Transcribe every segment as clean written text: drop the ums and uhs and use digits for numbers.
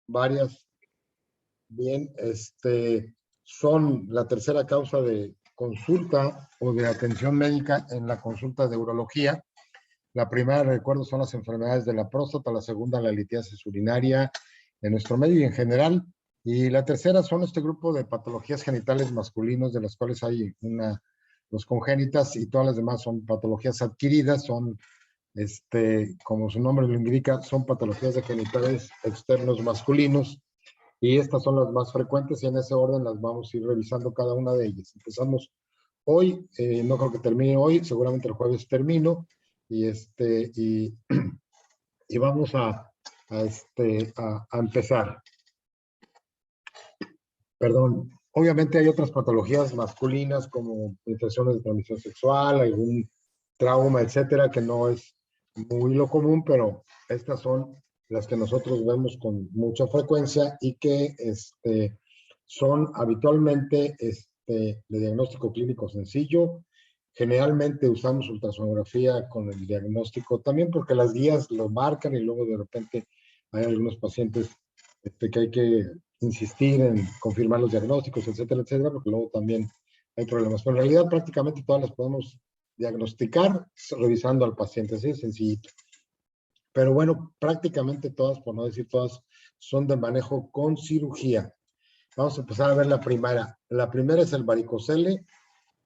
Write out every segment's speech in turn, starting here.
varias. Bien, son la tercera causa de consulta o de atención médica en la consulta de urología. La primera, recuerdo, son las enfermedades de la próstata, la segunda, la litiasis urinaria en nuestro medio y en general, y la tercera son este grupo de patologías genitales masculinos, de las cuales hay los congénitas, y todas las demás son patologías adquiridas, son, como su nombre lo indica, son patologías de genitales externos masculinos, y estas son las más frecuentes, y en ese orden las vamos a ir revisando cada una de ellas. Empezamos hoy, no creo que termine hoy, seguramente el jueves termino, y, y vamos a empezar. Perdón, obviamente hay otras patologías masculinas como infecciones de transmisión sexual, algún trauma, etcétera, que no es muy lo común, pero estas son las que nosotros vemos con mucha frecuencia y que son habitualmente de diagnóstico clínico sencillo. Generalmente usamos ultrasonografía con el diagnóstico también porque las guías lo marcan, y luego de repente hay algunos pacientes que hay que insistir en confirmar los diagnósticos, etcétera, etcétera, porque luego también hay problemas. Pero en realidad prácticamente todas las podemos diagnosticar revisando al paciente, así de sencillito. Pero bueno, prácticamente todas, por no decir todas, son de manejo con cirugía. Vamos a empezar a ver la primera. La primera es el varicocele.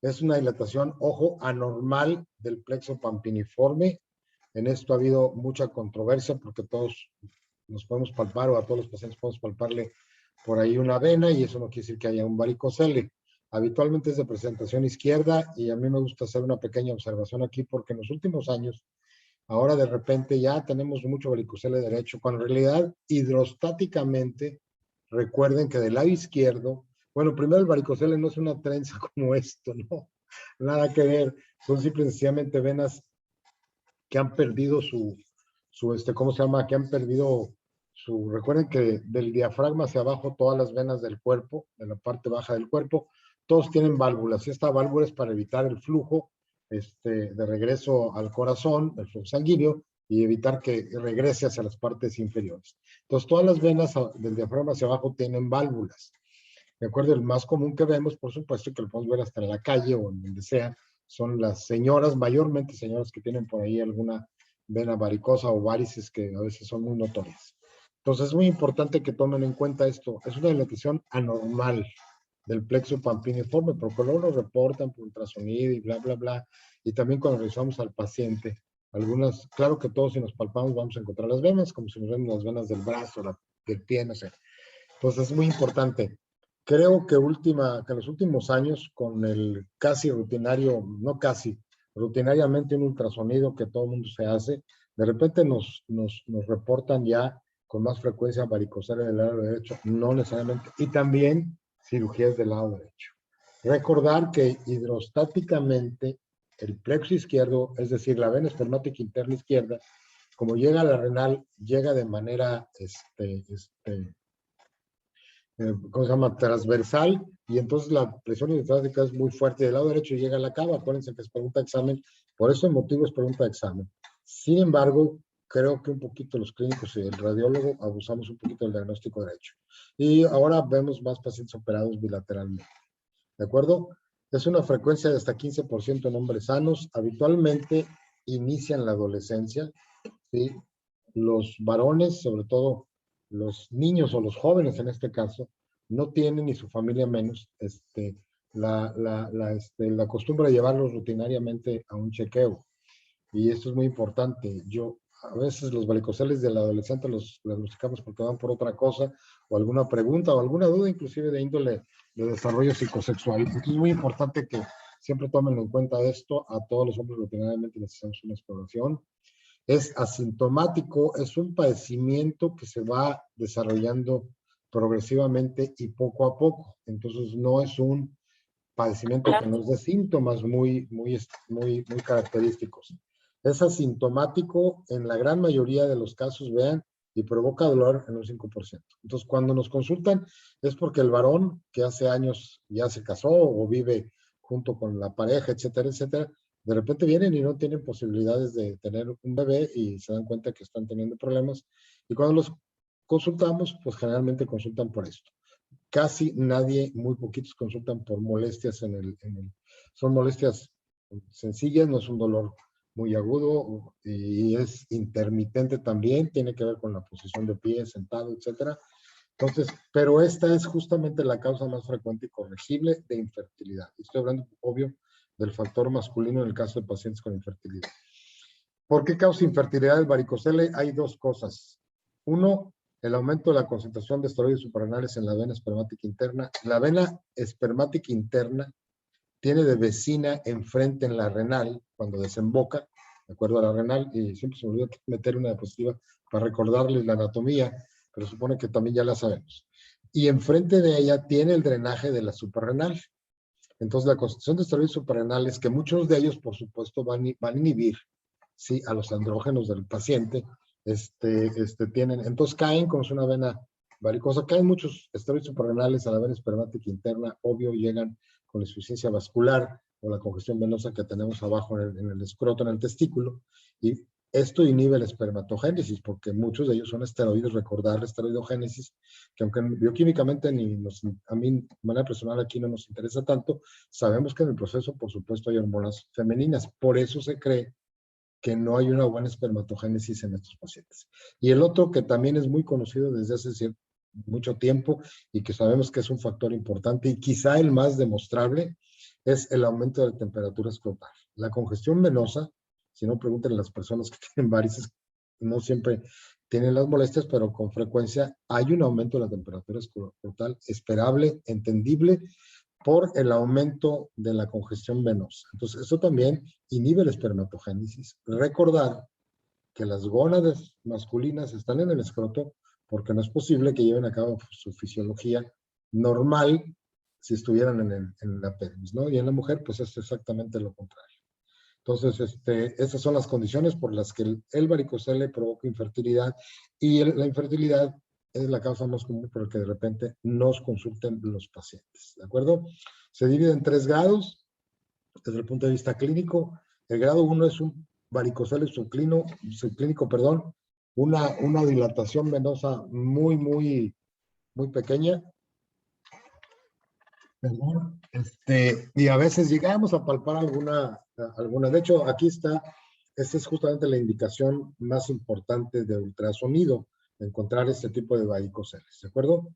Es una dilatación, ojo, anormal del plexo pampiniforme. En esto ha habido mucha controversia porque todos nos podemos palpar, o a todos los pacientes podemos palparle por ahí una vena, y eso no quiere decir que haya un varicocele. Habitualmente es de presentación izquierda, y a mí me gusta hacer una pequeña observación aquí porque en los últimos años, ahora de repente ya tenemos mucho varicocele derecho, cuando en realidad hidrostáticamente, recuerden que del lado izquierdo, bueno, primero el varicocele no es una trenza como esto, no, nada que ver, son simple y sencillamente venas que han perdido ¿cómo se llama? Que han perdido recuerden que del diafragma hacia abajo, todas las venas del cuerpo, de la parte baja del cuerpo, todos tienen válvulas, y esta válvula es para evitar el flujo de regreso al corazón, el flujo sanguíneo, y evitar que regrese hacia las partes inferiores. Entonces, todas las venas del diafragma hacia abajo tienen válvulas. De acuerdo, el más común que vemos, por supuesto, y que lo podemos ver hasta en la calle o en donde sea, son las señoras, mayormente señoras que tienen por ahí alguna vena varicosa o varices que a veces son muy notorias. Entonces es muy importante que tomen en cuenta esto. Es una dilatación anormal del plexo pampiniforme, porque luego lo reportan por ultrasonido y bla, bla, bla. Y también cuando revisamos al paciente, algunas, claro que todos si nos palpamos vamos a encontrar las venas, como si nos vemos las venas del brazo, del pie, no sé. Entonces es muy importante. Creo que en los últimos años, con el casi rutinario, no casi, rutinariamente un ultrasonido que todo el mundo se hace, de repente nos reportan ya con más frecuencia varicocele del lado derecho, no necesariamente, y también cirugías del lado derecho. Recordar que hidrostáticamente el plexo izquierdo, es decir, la vena espermática interna izquierda, como llega a la renal, llega de manera ¿cómo se llama? Transversal, y entonces la presión hidrostática es muy fuerte del lado derecho y llega a la cava. Acuérdense que es pregunta de examen, por eso el motivo es pregunta de examen. Sin embargo, creo que un poquito los clínicos y el radiólogo abusamos un poquito del diagnóstico derecho. Y ahora vemos más pacientes operados bilateralmente. ¿De acuerdo? Es una frecuencia de hasta 15% en hombres sanos. Habitualmente inicia en la adolescencia, ¿sí? Los varones, sobre todo los niños o los jóvenes en este caso, no tienen, ni su familia menos, la costumbre de llevarlos rutinariamente a un chequeo. Y esto es muy importante. A veces los varicoceles del adolescente los diagnosticamos porque van por otra cosa, o alguna pregunta, o alguna duda, inclusive de índole de desarrollo psicosexual. Entonces es muy importante que siempre tomen en cuenta esto. A todos los hombres rutinariamente necesitamos una exploración. Es asintomático, es un padecimiento que se va desarrollando progresivamente y poco a poco. Entonces no es un padecimiento que nos dé síntomas muy característicos. Es asintomático en la gran mayoría de los casos, vean, y provoca dolor en un 5%. Entonces, cuando nos consultan es porque el varón que hace años ya se casó o vive junto con la pareja, etcétera, etcétera, de repente vienen y no tienen posibilidades de tener un bebé y se dan cuenta que están teniendo problemas. Y cuando los consultamos, pues generalmente consultan por esto. Casi nadie, muy poquitos consultan por molestias son molestias sencillas, no es un dolor muy agudo y es intermitente también, tiene que ver con la posición de pie, sentado, etcétera. Entonces, pero esta es justamente la causa más frecuente y corregible de infertilidad. Estoy hablando, obvio, del factor masculino en el caso de pacientes con infertilidad. ¿Por qué causa infertilidad el varicocele? Hay dos cosas. Uno, el aumento de la concentración de esteroides suprarrenales en la vena espermática interna. La vena espermática interna tiene de vecina enfrente en la renal, cuando desemboca, de acuerdo a la renal, y siempre se me olvidó meter una diapositiva para recordarles la anatomía, pero supone que también ya la sabemos. Y enfrente de ella tiene el drenaje de la suprarrenal. Entonces, la concentración de esteroides suprarrenales, que muchos de ellos, por supuesto, van a inhibir, ¿sí?, a los andrógenos del paciente, entonces caen como es una vena varicosa, caen muchos esteroides suprarrenales a la vena espermática interna, obvio, llegan con la insuficiencia vascular o la congestión venosa que tenemos abajo en el escroto, en el testículo, y esto inhibe la espermatogénesis, porque muchos de ellos son esteroides, recordar la esteroidogénesis, que aunque bioquímicamente a mí de manera personal aquí no nos interesa tanto, sabemos que en el proceso, por supuesto, hay hormonas femeninas, por eso se cree que no hay una buena espermatogénesis en estos pacientes. Y el otro que también es muy conocido desde hace mucho tiempo y que sabemos que es un factor importante y quizá el más demostrable es el aumento de la temperatura escrotal. La congestión venosa, si no pregunten a las personas que tienen varices, no siempre tienen las molestias, pero con frecuencia hay un aumento de la temperatura escrotal esperable, entendible, por el aumento de la congestión venosa. Entonces, eso también inhibe la espermatogénesis. Recordar que las gónadas masculinas están en el escroto porque no es posible que lleven a cabo su fisiología normal si estuvieran en la pelvis, ¿no? Y en la mujer, pues es exactamente lo contrario. Entonces, esas son las condiciones por las que el varicocele provoca infertilidad y la infertilidad es la causa más común por la que de repente nos consulten los pacientes, ¿de acuerdo? Se divide en 3 grados desde el punto de vista clínico. El grado 1 es un varicocele subclínico, perdón, una dilatación venosa muy pequeña. Perdón. Y a veces llegamos a palpar alguna. De hecho, aquí está, esta es justamente la indicación más importante de ultrasonido, encontrar este tipo de varicoceles, ¿de acuerdo?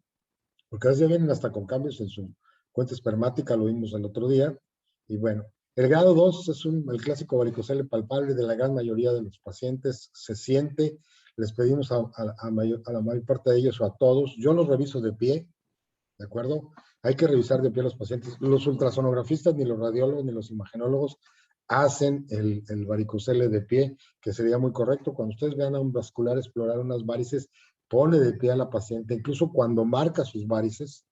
Porque a veces vienen hasta con cambios en su cuenta espermática, lo vimos el otro día, y bueno, el grado 2 es el clásico varicocele palpable de la gran mayoría de los pacientes, se siente, les pedimos a la mayor parte de ellos o a todos, yo los reviso de pie, ¿de acuerdo? Hay que revisar de pie a los pacientes. Los ultrasonografistas, ni los radiólogos, ni los imagenólogos hacen el varicocele de pie, que sería muy correcto. Cuando ustedes vean a un vascular explorar unas varices, pone de pie a la paciente, incluso cuando marca sus varices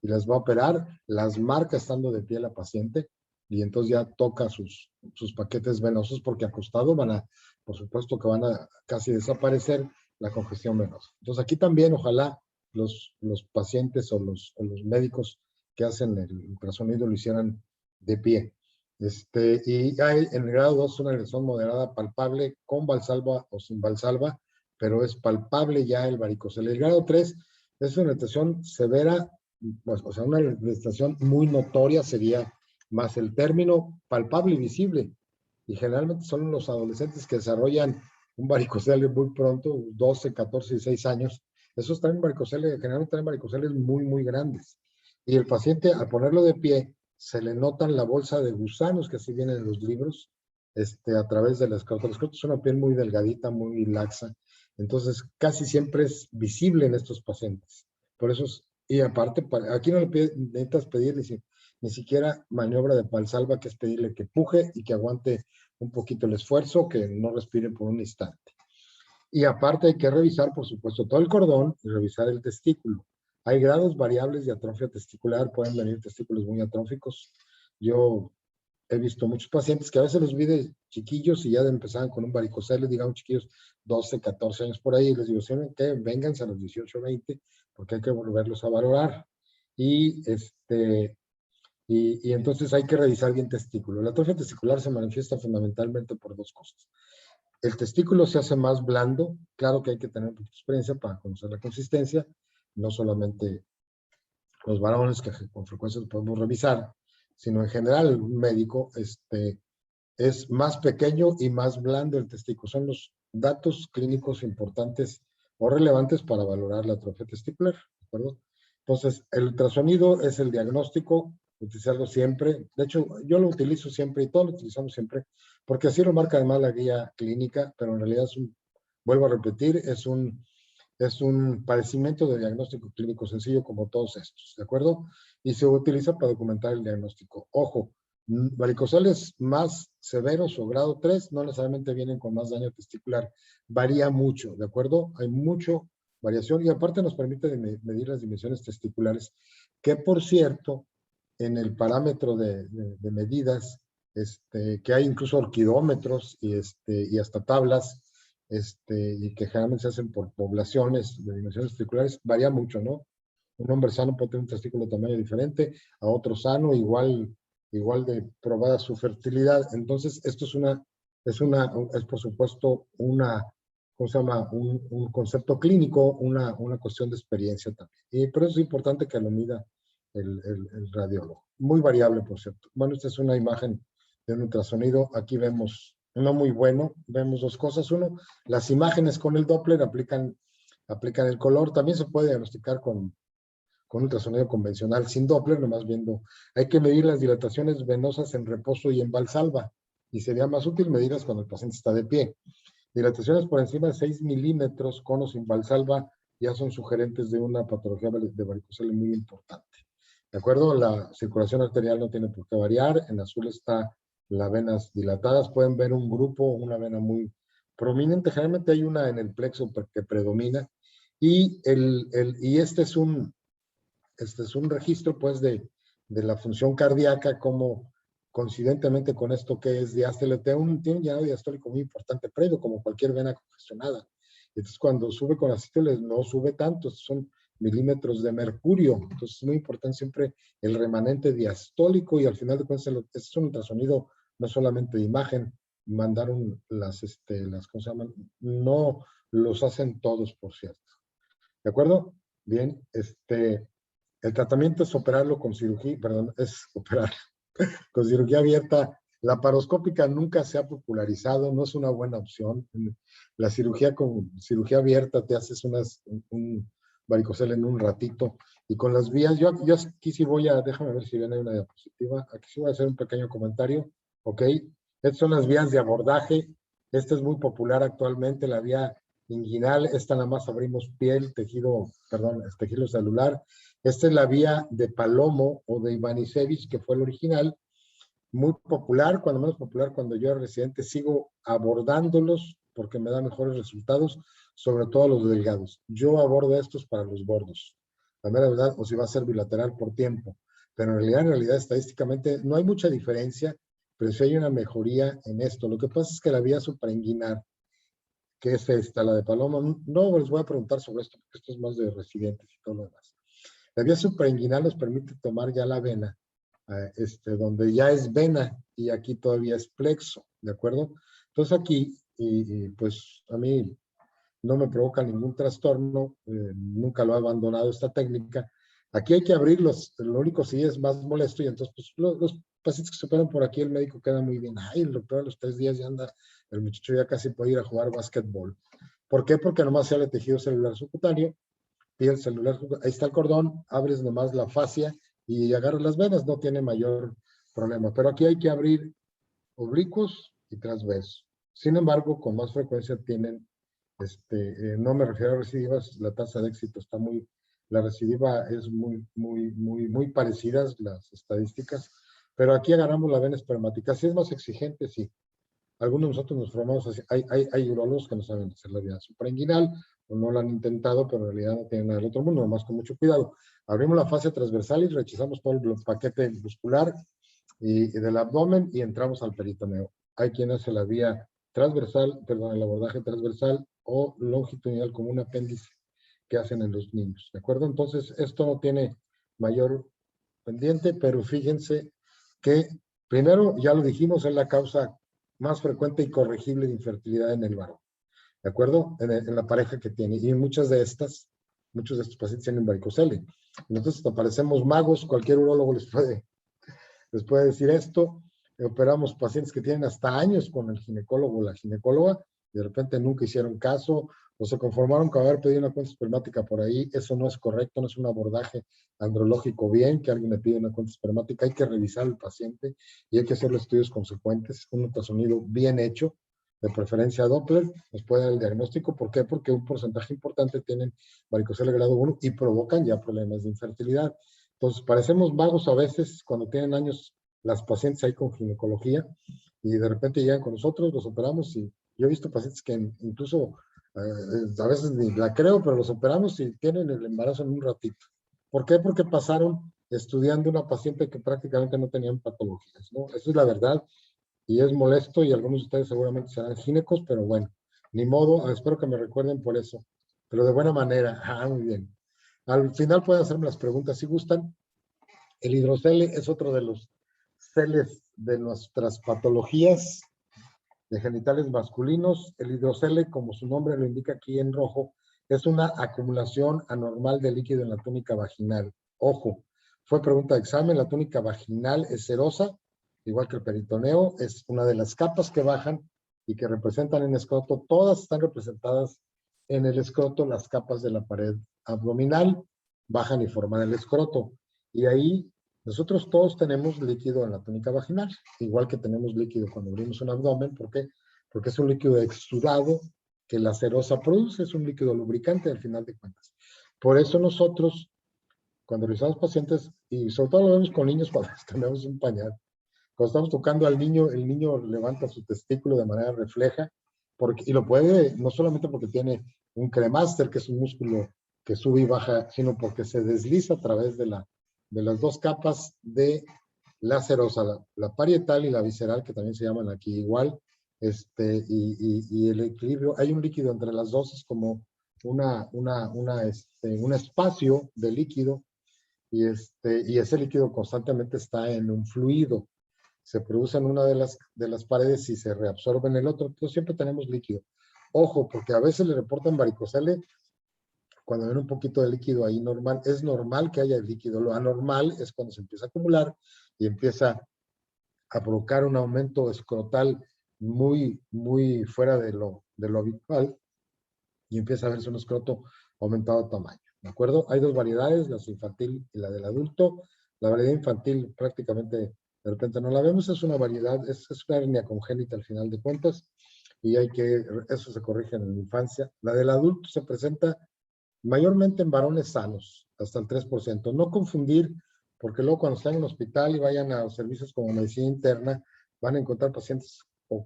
y las va a operar, las marca estando de pie a la paciente y entonces ya toca sus paquetes venosos porque acostado por supuesto que van a casi desaparecer la congestión venosa. Entonces aquí también ojalá los pacientes o los médicos que hacen el ultrasonido lo hicieran de pie. Y hay en el grado 2 una lesión moderada palpable con valsalva o sin valsalva, pero es palpable ya el varicocele. El grado 3 es una lesión severa, pues, o sea, una lesión muy notoria sería más el término palpable y visible. Y generalmente son los adolescentes que desarrollan un varicocele muy pronto, 12, 14, 16 años. Esos traen varicoceles, generalmente traen varicoceles muy grandes. Y el paciente, al ponerlo de pie, se le notan la bolsa de gusanos que así vienen en los libros, a través del escroto. El escroto es una piel muy delgadita, muy laxa. Entonces, casi siempre es visible en estos pacientes. Por eso y aparte, aquí no le necesitas pedir ni siquiera maniobra de Valsalva, que es pedirle que puje y que aguante un poquito el esfuerzo, que no respire por un instante. Y aparte hay que revisar, por supuesto, todo el cordón y revisar el testículo. Hay grados variables de atrofia testicular, pueden venir testículos muy atróficos. Yo he visto muchos pacientes que a veces los vi de chiquillos y ya empezaban con un varicocele, digamos chiquillos 12, 14 años por ahí, y les digo, ¿saben qué? Vénganse a los 18 o 20, porque hay que volverlos a valorar. Y entonces hay que revisar bien testículo. La atrofia testicular se manifiesta fundamentalmente por 2 cosas. El testículo se hace más blando. Claro que hay que tener un poquito de experiencia para conocer la consistencia. No solamente los varones, que con frecuencia lo podemos revisar, sino en general un médico, es más pequeño y más blando el testículo. Son los datos clínicos importantes o relevantes para valorar la atrofia testicular, ¿de acuerdo? Entonces, el ultrasonido es el diagnóstico, utilizarlo siempre. De hecho, yo lo utilizo siempre y todos lo utilizamos siempre, porque así lo marca además la guía clínica, pero en realidad vuelvo a repetir, es un padecimiento de diagnóstico clínico sencillo como todos estos, ¿de acuerdo? Y se utiliza para documentar el diagnóstico. Ojo, varicocele más severos o grado 3 no necesariamente vienen con más daño testicular. Varía mucho, ¿de acuerdo? Hay mucha variación y aparte nos permite medir las dimensiones testiculares, que por cierto, en el parámetro de medidas, que hay incluso orquidómetros y hasta tablas, y que generalmente se hacen por poblaciones de dimensiones testiculares, varía mucho, ¿no? Un hombre sano puede tener un testículo de tamaño diferente a otro sano, igual de probada su fertilidad. Entonces, esto es por supuesto ¿cómo se llama? Un concepto clínico, una cuestión de experiencia también. Y por eso es importante que lo mida el radiólogo. Muy variable, por cierto. Bueno, esta es una imagen de un ultrasonido. Aquí vemos uno muy bueno. Vemos dos cosas. Uno, las imágenes con el Doppler aplican el color. También se puede diagnosticar con ultrasonido convencional sin Doppler, nomás viendo. Hay que medir las dilataciones venosas en reposo y en Valsalva. Y sería más útil medirlas cuando el paciente está de pie. Dilataciones por encima de 6 milímetros con o sin Valsalva ya son sugerentes de una patología de varicocele muy importante. ¿De acuerdo? La circulación arterial no tiene por qué variar. En azul está las venas dilatadas. Pueden ver un grupo, una vena muy prominente. Generalmente hay una en el plexo que predomina. Y este es un registro, pues, de la función cardíaca, como coincidentemente con esto que es diástole, tiene un llenado diastólico muy importante previo, como cualquier vena congestionada. Entonces, cuando sube con las sístoles, no sube tanto, son milímetros de mercurio. Entonces, es muy importante siempre el remanente diastólico, y al final de cuentas, es un ultrasonido no solamente de imagen. Mandaron ¿cómo se llaman? No los hacen todos, por cierto. ¿De acuerdo? Bien, el tratamiento es operarlo con cirugía, perdón, es operar con cirugía abierta. La laparoscópica nunca se ha popularizado, no es una buena opción. La cirugía con cirugía abierta te haces un varicocele en un ratito. Y con las vías, yo aquí sí déjame ver si viene una diapositiva. Aquí sí voy a hacer un pequeño comentario. Ok, estas son las vías de abordaje. Esta es muy popular actualmente, la vía inguinal. Esta nada más abrimos piel, tejido celular. Esta es la vía de Palomo o de Ivanisevic, que fue el original. Muy popular, cuando menos popular cuando yo era residente. Sigo abordándolos porque me da mejores resultados, sobre todo los delgados. Yo abordo estos para los gordos. La mera verdad, o si va a ser bilateral por tiempo. Pero en realidad, estadísticamente no hay mucha diferencia, pero sí hay una mejoría en esto. Lo que pasa es que la vía suprainguinal, que es esta, la de Paloma, no les voy a preguntar sobre esto, porque esto es más de residentes y todo lo demás. La vía suprainguinal nos permite tomar ya la vena, donde ya es vena, y aquí todavía es plexo, ¿de acuerdo? Entonces aquí, pues a mí no me provoca ningún trastorno, nunca lo he abandonado esta técnica. Aquí hay que abrirlos, lo único sí es más molesto, y entonces pues, los pacientes que se operan por aquí, el médico queda muy bien. Ay, el doctor a los 3 días ya anda, el muchacho ya casi puede ir a jugar básquetbol. ¿Por qué? Porque nomás se abre tejido celular subcutáneo, piel celular, ahí está el cordón, abres nomás la fascia y agarras las venas, no tiene mayor problema. Pero aquí hay que abrir oblicuos y transversos. Sin embargo, con más frecuencia tienen, no me refiero a recidivas, la tasa de éxito está la recidiva es muy parecidas las estadísticas, pero aquí agarramos la vena espermática. Si es más exigente, sí. Algunos de nosotros nos formamos así. Hay urólogos que no saben hacer la vía suprainguinal, o no lo han intentado, pero en realidad no tienen nada del otro mundo, nomás con mucho cuidado. Abrimos la fascia transversal y rechazamos todo el paquete muscular y del abdomen, y entramos al peritoneo. Hay quien hace la vía transversal, perdón, el abordaje transversal o longitudinal, como un apéndice que hacen en los niños, ¿de acuerdo? Entonces, esto no tiene mayor pendiente, pero fíjense que, primero, ya lo dijimos, es la causa más frecuente y corregible de infertilidad en el varón, ¿de acuerdo? En la pareja que tiene. Y muchos de estos pacientes tienen varicocele. Entonces, parecemos magos, cualquier urólogo les puede decir esto. Operamos pacientes que tienen hasta años con el ginecólogo o la ginecóloga, y de repente nunca hicieron caso, o se conformaron con haber pedido una cuenta espermática por ahí. Eso no es correcto, no es un abordaje andrológico bien, que alguien le pide una cuenta espermática. Hay que revisar al paciente y hay que hacerle estudios consecuentes, un ultrasonido bien hecho, de preferencia Doppler, nos puede dar el diagnóstico. ¿Por qué? Porque un porcentaje importante tienen varicocele grado 1 y provocan ya problemas de infertilidad. Entonces, parecemos vagos a veces cuando tienen años las pacientes ahí con ginecología y de repente llegan con nosotros, los operamos y yo he visto pacientes que incluso a veces ni la creo, pero los operamos y tienen el embarazo en un ratito. ¿Por qué? Porque pasaron estudiando una paciente que prácticamente no tenían patologías, ¿no? Eso es la verdad y es molesto y algunos de ustedes seguramente serán ginecos, pero bueno, ni modo, espero que me recuerden por eso, pero de buena manera. Muy bien. Al final pueden hacerme las preguntas si gustan. El hidrocele es otro de los celes de nuestras patologías de genitales masculinos. El hidrocele, como su nombre lo indica aquí en rojo, es una acumulación anormal de líquido en la túnica vaginal. Ojo, fue pregunta de examen, la túnica vaginal es serosa, igual que el peritoneo, es una de las capas que bajan y que representan en escroto. Todas están representadas en el escroto, las capas de la pared abdominal bajan y forman el escroto. Y ahí nosotros todos tenemos líquido en la túnica vaginal, igual que tenemos líquido cuando abrimos un abdomen. ¿Por qué? Porque es un líquido exudado que la serosa produce, es un líquido lubricante al final de cuentas. Por eso nosotros, cuando revisamos pacientes, y sobre todo lo vemos con niños cuando tenemos un pañal, cuando estamos tocando al niño, el niño levanta su testículo de manera refleja, y lo puede, no solamente porque tiene un cremaster, que es un músculo que sube y baja, sino porque se desliza a través de las dos capas de la serosa, la parietal y la visceral, que también se llaman aquí igual, y el equilibrio. Hay un líquido entre las dos, es como un espacio de líquido, y ese líquido constantemente está en un fluido. Se produce en una de las paredes y se reabsorbe en el otro. Entonces siempre tenemos líquido. Ojo, porque a veces le reportan varicocele cuando ven un poquito de líquido ahí normal. Es normal que haya líquido. Lo anormal es cuando se empieza a acumular y empieza a provocar un aumento escrotal muy, muy fuera de lo habitual y empieza a verse un escroto aumentado de tamaño. ¿De acuerdo? Hay dos variedades, la infantil y la del adulto. La variedad infantil prácticamente de repente no la vemos, es una variedad, es una hernia congénita al final de cuentas y eso se corrige en la infancia. La del adulto se presenta mayormente en varones sanos, hasta el 3%. No confundir, porque luego cuando están en el hospital y vayan a servicios como medicina interna, van a encontrar pacientes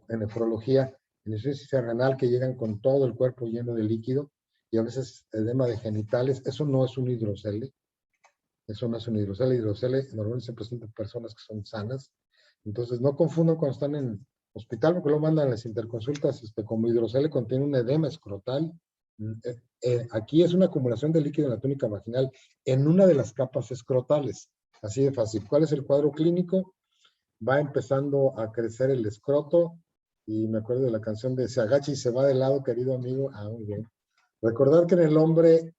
en nefrología, en insuficiencia renal, que llegan con todo el cuerpo lleno de líquido y a veces edema de genitales. Eso no es un hidrocele. Eso no es un hidrocele. Hidrocele normalmente se presenta en personas que son sanas. Entonces no confundan cuando están en hospital, porque lo mandan a las interconsultas como hidrocele contiene un edema escrotal. Aquí es una acumulación de líquido en la túnica vaginal en una de las capas escrotales. Así de fácil. ¿Cuál es el cuadro clínico? Va empezando a crecer el escroto y me acuerdo de la canción de Se agacha y se va de lado, querido amigo. Muy bien. Recordar que en el hombre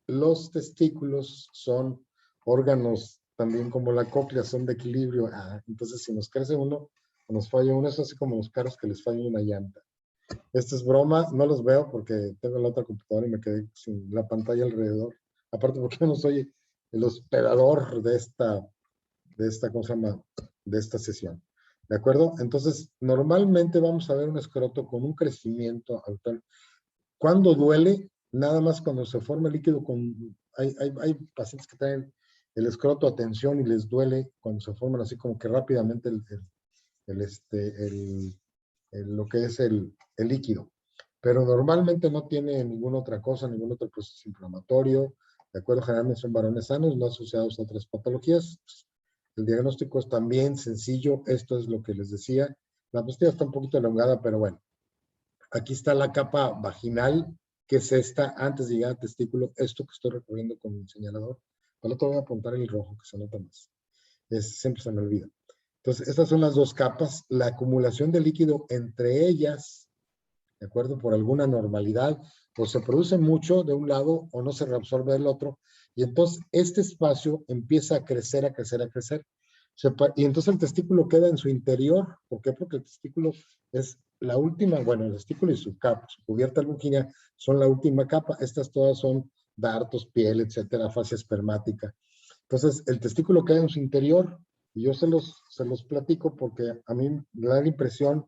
los testículos son órganos también como la cóclea, son de equilibrio. Entonces si nos crece uno o nos falla uno, es así como los carros que les falla una llanta. Esto es broma, no los veo porque tengo la otra computadora y me quedé sin la pantalla alrededor. Aparte porque yo no soy el hospedador de esta, ¿cómo se llama? De esta sesión. ¿De acuerdo? Entonces, normalmente vamos a ver un escroto con un crecimiento autónomo. ¿Cuándo duele? Nada más cuando se forma el líquido. Hay pacientes que traen el escroto a tensión y les duele cuando se forman así como que rápidamente lo que es el líquido. Pero normalmente no tiene ninguna otra cosa, ningún otro proceso inflamatorio. De acuerdo, generalmente son varones sanos, no asociados a otras patologías. El diagnóstico es también sencillo. Esto es lo que les decía. La pastilla está un poquito elongada, pero bueno. Aquí está la capa vaginal, que es esta, antes de llegar al testículo, esto que estoy recorriendo con mi señalador. Al otro voy a apuntar el rojo, que se nota más. Siempre se me olvida. Entonces, estas son las dos capas. La acumulación de líquido entre ellas, ¿de acuerdo? Por alguna normalidad, o se produce mucho de un lado o no se reabsorbe del otro. Y entonces este espacio empieza a crecer, a crecer, a crecer. Y entonces el testículo queda en su interior. ¿Por qué? Porque el testículo es la última, bueno, el testículo y su capa, su cubierta albuquina son la última capa. Estas todas son dartos, piel, etcétera, fascia espermática. Entonces el testículo queda en su interior y yo se los platico porque a mí me da la impresión,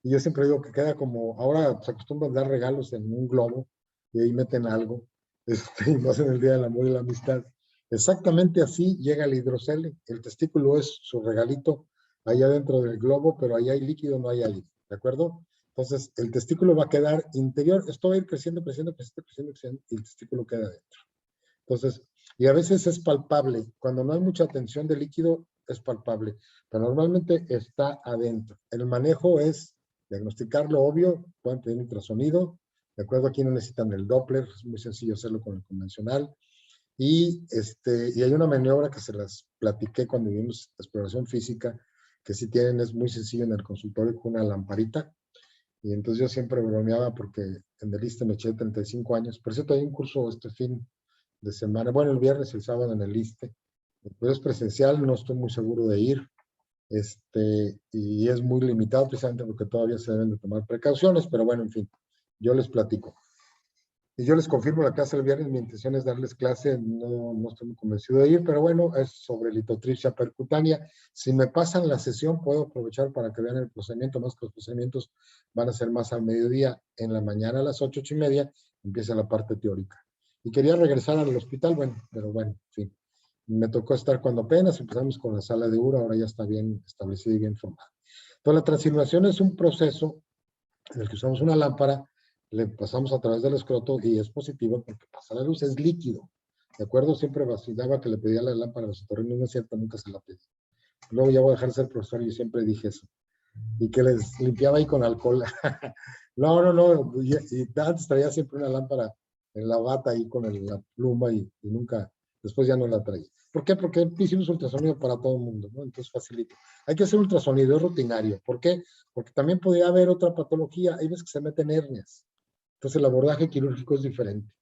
y yo siempre digo que queda como, ahora se acostumbran a dar regalos en un globo y ahí meten algo, y más en el Día del Amor y la Amistad. Exactamente así llega el hidrocele. El testículo es su regalito allá dentro del globo, pero allá hay líquido, no hay aire, ¿de acuerdo? Entonces, el testículo va a quedar interior, esto va a ir creciendo, creciendo, creciendo, creciendo, creciendo, y el testículo queda dentro. Entonces, y a veces es palpable, cuando no hay mucha tensión de líquido, es palpable, pero normalmente está adentro. El manejo es diagnosticarlo, obvio, pueden pedir ultrasonido, de acuerdo, aquí no necesitan el Doppler, es muy sencillo hacerlo con el convencional, y hay una maniobra que se las platiqué cuando vimos exploración física, que si tienen es muy sencillo en el consultorio con una lamparita, y entonces yo siempre bromeaba porque en el ISSSTE me eché 35 años, por cierto hay un curso este fin de semana, bueno, el viernes y el sábado en el ISSSTE, pero es presencial, no estoy muy seguro de ir, y es muy limitado precisamente porque todavía se deben de tomar precauciones, pero bueno, en fin, yo les platico. Y yo les confirmo la clase del viernes, mi intención es darles clase, no estoy muy convencido de ir, pero bueno, es sobre litotripsia percutánea. Si me pasan la sesión, puedo aprovechar para que vean el procedimiento, más que los procedimientos van a ser más al mediodía. En la mañana a las 8, 8:30 empieza la parte teórica. Y quería regresar al hospital, bueno, pero bueno, en fin. Me tocó estar cuando apenas empezamos con la sala de URA, ahora ya está bien establecida y bien formada. Entonces, la transilvación es un proceso en el que usamos una lámpara, le pasamos a través del escroto y es positivo porque pasa la luz, es líquido. ¿De acuerdo? Siempre vacilaba que le pedía la lámpara a los otorrinos, no es cierto, nunca se la pedí. Luego ya voy a dejar de ser profesor y siempre dije eso. Y que les limpiaba ahí con alcohol. No. Y antes traía siempre una lámpara en la bata ahí con la pluma y nunca, después ya no la traía. ¿Por qué? Porque hicimos ultrasonido para todo el mundo, ¿no? Entonces facilito. Hay que hacer ultrasonido, es rutinario. ¿Por qué? Porque también podría haber otra patología. Hay veces que se meten hernias. Entonces el abordaje quirúrgico es diferente.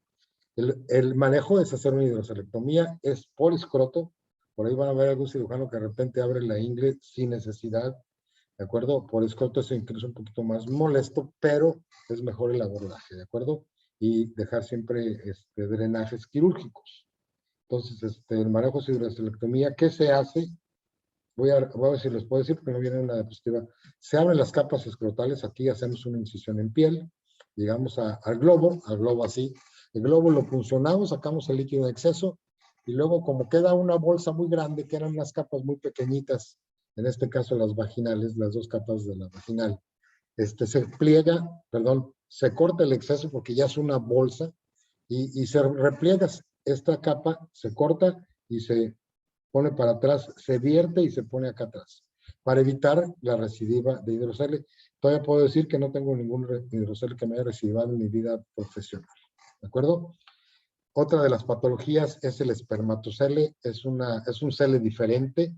El manejo es hacer una hidrocelectomía, es por escroto. Por ahí van a ver algún cirujano que de repente abre la ingle sin necesidad, ¿de acuerdo? Por escroto es incluso un poquito más molesto, pero es mejor el abordaje, ¿de acuerdo? Y dejar siempre drenajes quirúrgicos. Entonces, el manejo de hidrocelectomía, ¿qué se hace? Voy a ver si les puedo decir, porque no viene una diapositiva. Se abren las capas escrotales, aquí hacemos una incisión en piel, llegamos al globo así. El globo lo puncionamos, sacamos el líquido de exceso, y luego como queda una bolsa muy grande, que eran unas capas muy pequeñitas, en este caso las vaginales, las dos capas de la vaginal, se pliega, perdón, se corta el exceso porque ya es una bolsa, y se repliega esta capa, se corta y se pone para atrás, se vierte y se pone acá atrás, para evitar la recidiva de hidrocele. Todavía puedo decir que no tengo ningún hidrocele que me haya recidivado en mi vida profesional, ¿de acuerdo? Otra de las patologías es el espermatocele, es un cele diferente.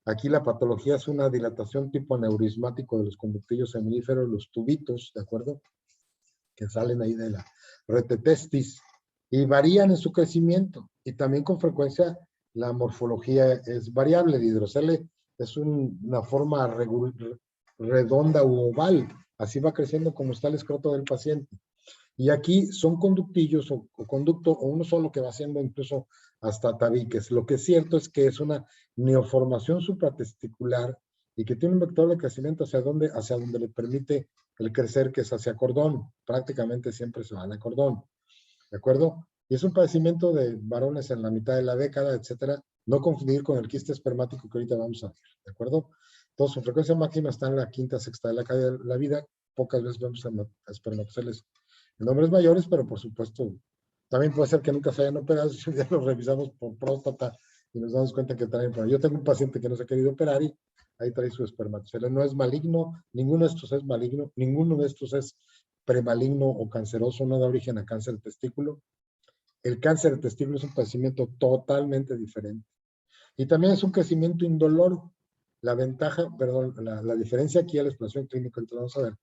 Aquí la patología es una dilatación tipo aneurismático de los conductillos seminíferos, los tubitos, ¿de acuerdo? Que salen ahí de la retetestis y varían en su crecimiento. Y también con frecuencia la morfología es variable. El hidrocele es una forma redonda u oval. Así va creciendo como está el escroto del paciente. Y aquí son conductillos o conducto, o uno solo que va haciendo incluso hasta tabiques. Lo que es cierto es que es una neoformación supratesticular y que tiene un vector de crecimiento hacia donde le permite el crecer, que es hacia cordón. Prácticamente siempre se van a cordón. ¿De acuerdo? Y es un padecimiento de varones en la mitad de la década, etcétera. No confundir con el quiste espermático que ahorita vamos a ver. ¿De acuerdo? Entonces, su frecuencia máxima está en la quinta, sexta de la vida. Pocas veces vemos a espermatoceles en hombres mayores, pero por supuesto, también puede ser que nunca se hayan operado. Si un día los revisamos por próstata y nos damos cuenta que traen. Pero yo tengo un paciente que no se ha querido operar y ahí trae su espermatocele. No es maligno, ninguno de estos es maligno, ninguno de estos es premaligno o canceroso, no da origen a cáncer de testículo. El cáncer de testículo es un padecimiento totalmente diferente. Y también es un crecimiento indoloro. la ventaja, perdón, la diferencia aquí a la exploración clínica, entonces vamos a ver,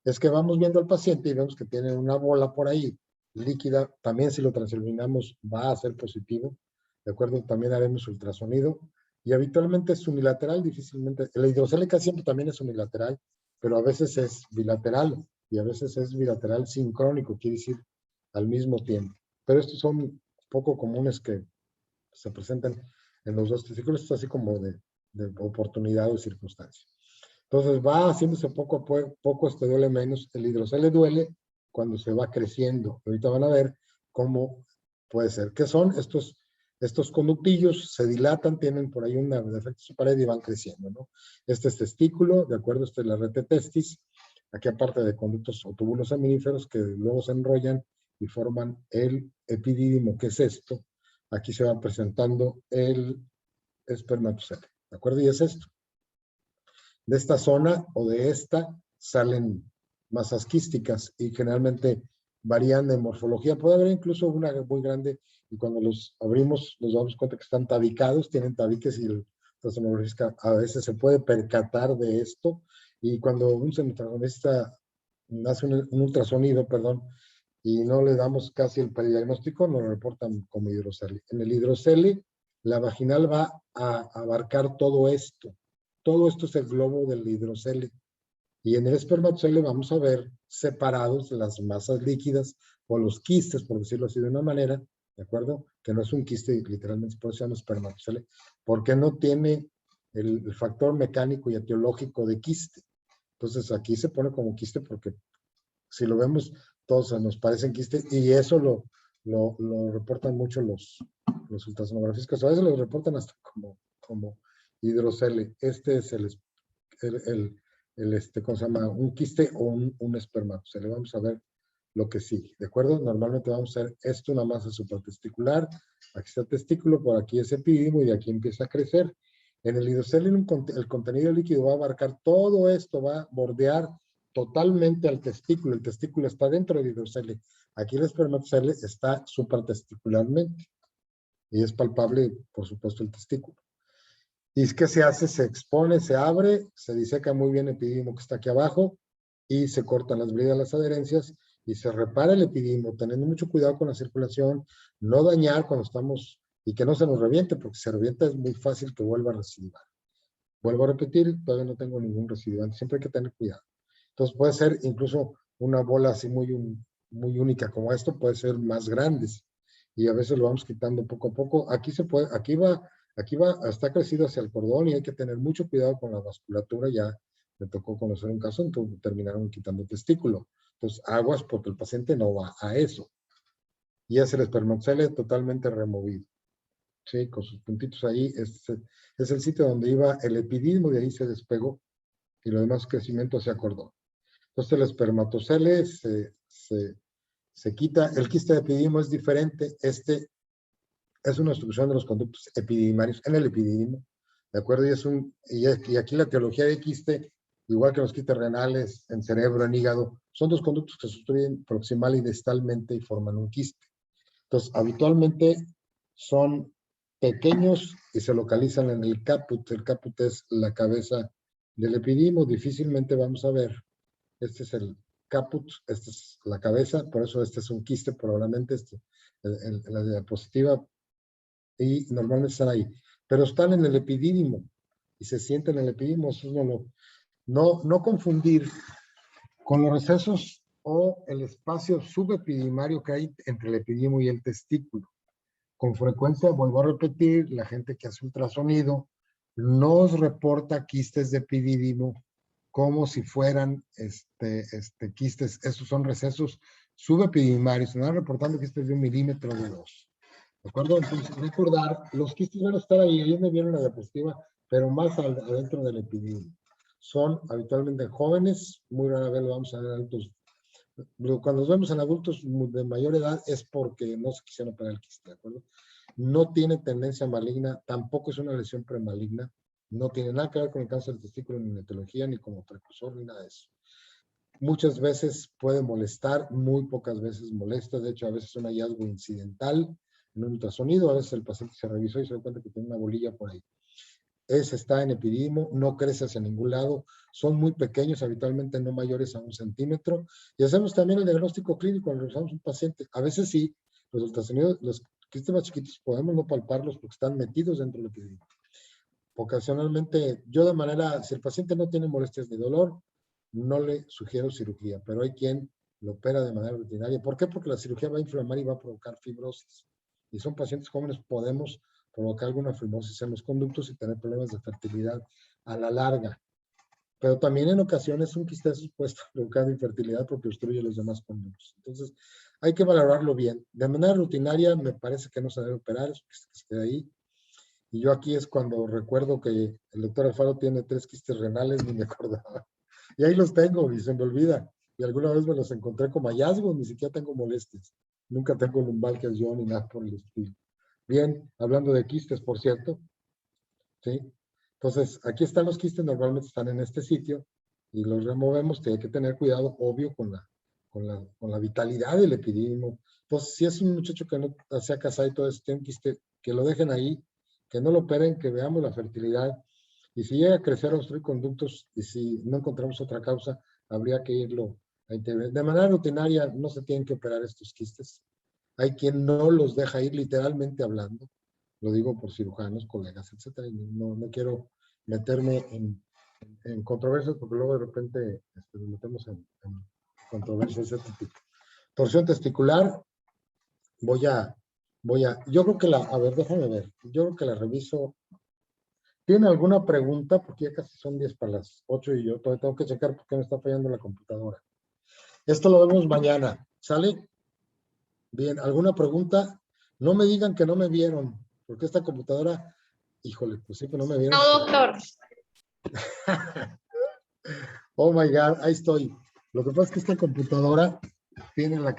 es que vamos viendo al paciente y vemos que tiene una bola por ahí líquida. También si lo transilluminamos va a ser positivo, ¿de acuerdo? También haremos ultrasonido. Y habitualmente es unilateral, difícilmente. La hidrocelia siempre también es unilateral, pero a veces es bilateral y a veces es bilateral sincrónico, quiere decir al mismo tiempo. Pero estos son poco comunes que se presentan en los dos testículos, esto así como de oportunidad o circunstancia. Entonces va haciéndose poco a poco, este duele menos. El hidrocele duele cuando se va creciendo. Ahorita van a ver cómo puede ser. ¿Qué son? Estos conductillos se dilatan, tienen por ahí un defecto en su pared y van creciendo, ¿no? Este es testículo, de acuerdo, esta es la red de testis. Aquí aparte de conductos o túbulos seminíferos que luego se enrollan y forman el epidídimo, que es esto. Aquí se va presentando el espermatocele, ¿de acuerdo? Y es esto. De esta zona o de esta salen masas quísticas y generalmente varían de morfología. Puede haber incluso una muy grande y cuando los abrimos nos damos cuenta que están tabicados, tienen tabiques y el ultrasonografista a veces se puede percatar de esto. Y cuando un ultrasonografista hace un ultrasonido, perdón, y no le damos casi el peridiagnóstico, nos lo reportan como hidrocele. En el hidrocele, la vaginal va a abarcar todo esto. Todo esto es el globo del hidrocele. Y en el espermatocele vamos a ver separados las masas líquidas o los quistes, por decirlo así de una manera, ¿de acuerdo? Que no es un quiste, literalmente, por eso se llama espermatocele, porque no tiene el factor mecánico y etiológico de quiste. Entonces aquí se pone como quiste porque si lo vemos, todos nos parecen quiste y eso lo reportan mucho los ultrasonografistas. A veces lo reportan hasta como hidrocele. Este es ¿cómo se llama? Un quiste o un espermatocele. Vamos a ver lo que sigue, ¿de acuerdo? Normalmente vamos a ver esto, una masa supratesticular. Aquí está el testículo, por aquí es epidídimo y de aquí empieza a crecer. En el hidrocele el contenido líquido va a abarcar todo esto, va a bordear totalmente al testículo. El testículo está dentro del hidrocele. Aquí el espermatocele está supratesticularmente y es palpable, por supuesto, el testículo. ¿Y qué se hace? Se expone, se abre, se diseca muy bien el epidídimo que está aquí abajo y se cortan las bridas, las adherencias y se repara el epidídimo, teniendo mucho cuidado con la circulación, no dañar cuando estamos y que no se nos reviente, porque si se revienta es muy fácil que vuelva a recidivar. Vuelvo a repetir, todavía no tengo ningún recidivante, siempre hay que tener cuidado. Entonces puede ser incluso una bola así muy única como esto, puede ser más grandes y a veces lo vamos quitando poco a poco. Aquí está crecido hacia el cordón y hay que tener mucho cuidado con la vasculatura. Ya me tocó conocer un caso, entonces terminaron quitando testículo. Entonces aguas porque el paciente no va a eso. Y es el espermatocele totalmente removido. Sí, con sus puntitos ahí, es el sitio donde iba el epidídimo, de ahí se despegó y lo demás crecimiento se acordó. Entonces el espermatocele se quita, el quiste de epidídimo es diferente, este es una obstrucción de los conductos epididimarios en el epidídimo, ¿de acuerdo? Y aquí la etiología de quiste, igual que los quistes renales en cerebro, en hígado, son dos conductos que se obstruyen proximal y distalmente y forman un quiste. Entonces, habitualmente son pequeños y se localizan en el caput. El caput es la cabeza del epidídimo. Difícilmente vamos a ver. Este es el caput, esta es la cabeza, por eso este es un quiste, probablemente en la diapositiva, y normalmente están ahí. Pero están en el epidídimo y se sienten en el epidídimo. Eso no confundir con los recesos o el espacio subepidimario que hay entre el epidídimo y el testículo. Con frecuencia, vuelvo a repetir, la gente que hace ultrasonido nos reporta quistes de epidídimo como si fueran quistes. Esos son recesos subepididimarios. Se van reportando quistes de 1 milímetro o de 2. ¿De acuerdo? Entonces, recordar, los quistes van a estar ahí me vieron la diapositiva, pero más adentro del epidídimo. Son habitualmente jóvenes, muy rara vez lo vamos a ver en adultos. Cuando los vemos en adultos de mayor edad es porque no se quisieron operar el quiste, ¿de acuerdo? No tiene tendencia maligna, tampoco es una lesión premaligna, no tiene nada que ver con el cáncer de testículo, ni etiología, ni como precursor, ni nada de eso. Muchas veces puede molestar, muy pocas veces molesta, de hecho a veces es un hallazgo incidental en un ultrasonido, a veces el paciente se revisó y se dio cuenta que tiene una bolilla por ahí. está en epididimo, no crece hacia ningún lado, son muy pequeños, habitualmente no mayores a 1 centímetro, y hacemos también el diagnóstico clínico cuando revisamos un paciente. A veces sí, los ultrasonidos, los quistes más chiquitos podemos no palparlos porque están metidos dentro del epididimo. Ocasionalmente, yo de manera, si el paciente no tiene molestias ni dolor, no le sugiero cirugía, pero hay quien lo opera de manera rutinaria. ¿Por qué? Porque la cirugía va a inflamar y va a provocar fibrosis. Y son pacientes jóvenes, podemos provocar alguna fibrosis en los conductos y tener problemas de fertilidad a la larga. Pero también en ocasiones un quiste es puesto a provocar infertilidad porque obstruye los demás conductos. Entonces, hay que valorarlo bien. De manera rutinaria, me parece que no se debe operar, es que esté ahí. Y yo aquí es cuando recuerdo que el doctor Alfaro tiene 3 quistes renales, ni me acordaba. Y ahí los tengo y se me olvida. Y alguna vez me los encontré como hallazgos, ni siquiera tengo molestias. Nunca tengo lumbalgias yo ni nada por el estilo. Bien, hablando de quistes, por cierto, ¿sí? Entonces, aquí están los quistes, normalmente están en este sitio y los removemos. Tiene que tener cuidado, obvio, con la vitalidad del epididimo. Entonces, si es un muchacho que no se ha casado y todo eso, tiene un quiste, que lo dejen ahí, que no lo operen, que veamos la fertilidad. Y si llega a crecer, obstruir conductos, y si no encontramos otra causa, habría que irlo a intervenir. De manera rutinaria, no se tienen que operar estos quistes. Hay quien no los deja ir, literalmente hablando. Lo digo por cirujanos, colegas, etcétera. Y no quiero meterme en controversias porque luego de repente nos metemos en controversias de ese tipo. Torsión testicular, yo creo que a ver, déjame ver, yo creo que la reviso. ¿Tiene alguna pregunta? Porque ya casi son 10 para las 8 y yo todavía tengo que checar porque me está fallando la computadora. Esto lo vemos mañana, ¿sale? Bien, ¿alguna pregunta? No me digan que no me vieron, porque esta computadora, híjole, pues sí que no me vieron. No, doctor. Oh my God, ahí estoy. Lo que pasa es que esta computadora tiene la